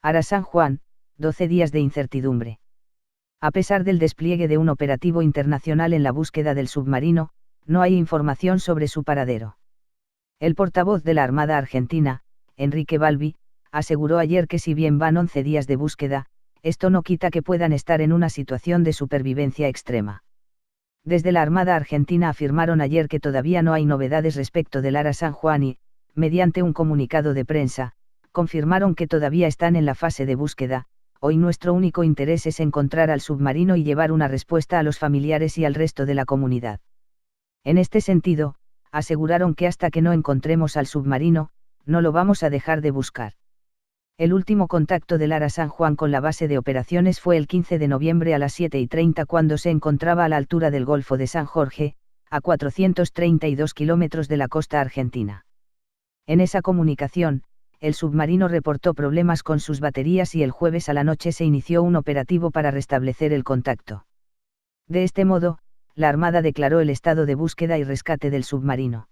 Ara San Juan, 12 días de incertidumbre. A pesar del despliegue de un operativo internacional en la búsqueda del submarino, no hay información sobre su paradero. El portavoz de la Armada Argentina, Enrique Balbi, aseguró ayer que si bien van 11 días de búsqueda, esto no quita que puedan estar en una situación de supervivencia extrema. Desde la Armada Argentina afirmaron ayer que todavía no hay novedades respecto del Ara San Juan y, mediante un comunicado de prensa, confirmaron que todavía están en la fase de búsqueda. Hoy nuestro único interés es encontrar al submarino y llevar una respuesta a los familiares y al resto de la comunidad. En este sentido, aseguraron que hasta que no encontremos al submarino, no lo vamos a dejar de buscar. El último contacto del Ara San Juan con la base de operaciones fue el 15 de noviembre a las 7:30 cuando se encontraba a la altura del Golfo de San Jorge, a 432 kilómetros de la costa argentina. En esa comunicación, el submarino reportó problemas con sus baterías y el jueves a la noche se inició un operativo para restablecer el contacto. De este modo, la Armada declaró el estado de búsqueda y rescate del submarino.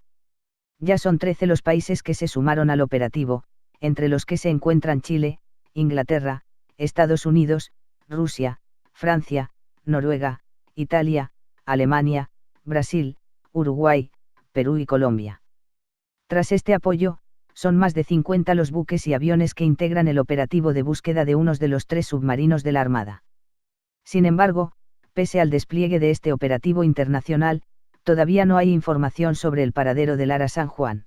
Ya son 13 los países que se sumaron al operativo, entre los que se encuentran Chile, Inglaterra, Estados Unidos, Rusia, Francia, Noruega, Italia, Alemania, Brasil, Uruguay, Perú y Colombia. Tras este apoyo, son más de 50 los buques y aviones que integran el operativo de búsqueda de unos de los 3 submarinos de la Armada. Sin embargo, pese al despliegue de este operativo internacional, todavía no hay información sobre el paradero del Ara San Juan.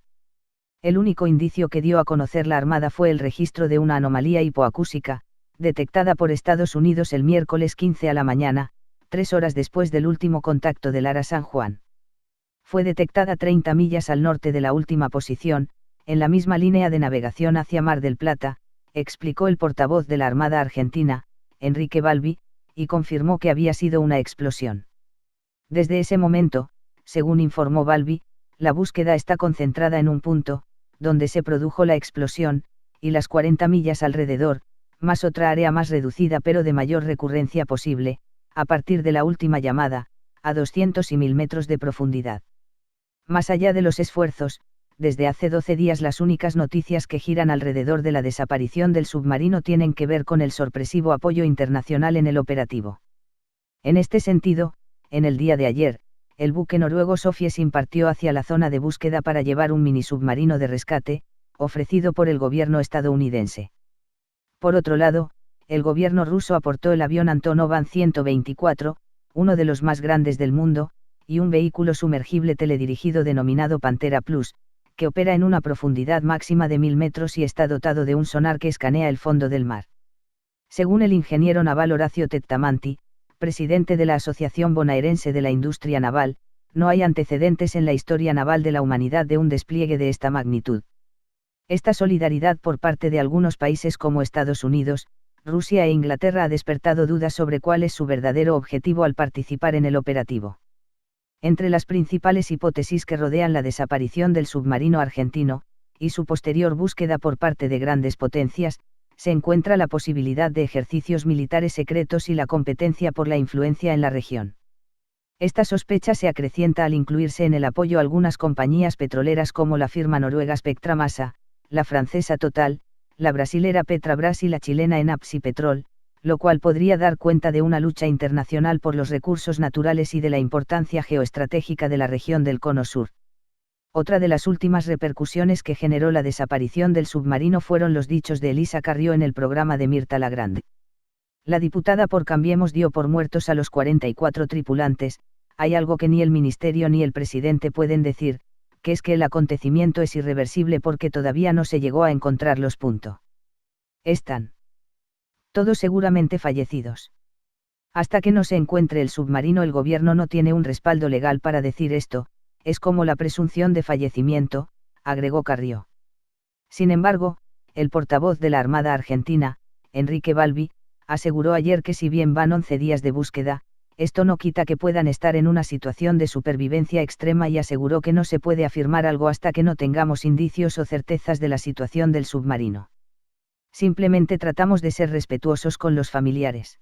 El único indicio que dio a conocer la Armada fue el registro de una anomalía hipoacúsica, detectada por Estados Unidos el miércoles 15 a la mañana, 3 horas después del último contacto del Ara San Juan. Fue detectada 30 millas al norte de la última posición, en la misma línea de navegación hacia Mar del Plata, explicó el portavoz de la Armada Argentina, Enrique Balbi, y confirmó que había sido una explosión. Desde ese momento, según informó Balbi, la búsqueda está concentrada en un punto, donde se produjo la explosión, y las 40 millas alrededor, más otra área más reducida pero de mayor recurrencia posible, a partir de la última llamada, a 200 y 1000 metros de profundidad. Más allá de los esfuerzos, desde hace 12 días las únicas noticias que giran alrededor de la desaparición del submarino tienen que ver con el sorpresivo apoyo internacional en el operativo. En este sentido, en el día de ayer, el buque noruego Sofies partió hacia la zona de búsqueda para llevar un mini submarino de rescate, ofrecido por el gobierno estadounidense. Por otro lado, el gobierno ruso aportó el avión Antonov An-124, uno de los más grandes del mundo, y un vehículo sumergible teledirigido denominado Pantera Plus, que opera en una profundidad máxima de 1000 metros y está dotado de un sonar que escanea el fondo del mar. Según el ingeniero naval Horacio Tettamanti, presidente de la Asociación Bonaerense de la Industria Naval, no hay antecedentes en la historia naval de la humanidad de un despliegue de esta magnitud. Esta solidaridad por parte de algunos países como Estados Unidos, Rusia e Inglaterra ha despertado dudas sobre cuál es su verdadero objetivo al participar en el operativo. Entre las principales hipótesis que rodean la desaparición del submarino argentino, y su posterior búsqueda por parte de grandes potencias, se encuentra la posibilidad de ejercicios militares secretos y la competencia por la influencia en la región. Esta sospecha se acrecienta al incluirse en el apoyo algunas compañías petroleras como la firma noruega Spectramasa, la francesa Total, la brasilera Petrobras y la chilena Enapsi Petrol, lo cual podría dar cuenta de una lucha internacional por los recursos naturales y de la importancia geoestratégica de la región del Cono Sur. Otra de las últimas repercusiones que generó la desaparición del submarino fueron los dichos de Elisa Carrió en el programa de Mirta Legrand. La diputada por Cambiemos dio por muertos a los 44 tripulantes. Hay algo que ni el ministerio ni el presidente pueden decir, que es que el acontecimiento es irreversible porque todavía no se llegó a encontrarlos. Están todos seguramente fallecidos. Hasta que no se encuentre el submarino, el gobierno no tiene un respaldo legal para decir esto, es como la presunción de fallecimiento, agregó Carrió. Sin embargo, el portavoz de la Armada Argentina, Enrique Balbi, aseguró ayer que si bien van 11 días de búsqueda, esto no quita que puedan estar en una situación de supervivencia extrema y aseguró que no se puede afirmar algo hasta que no tengamos indicios o certezas de la situación del submarino. Simplemente tratamos de ser respetuosos con los familiares.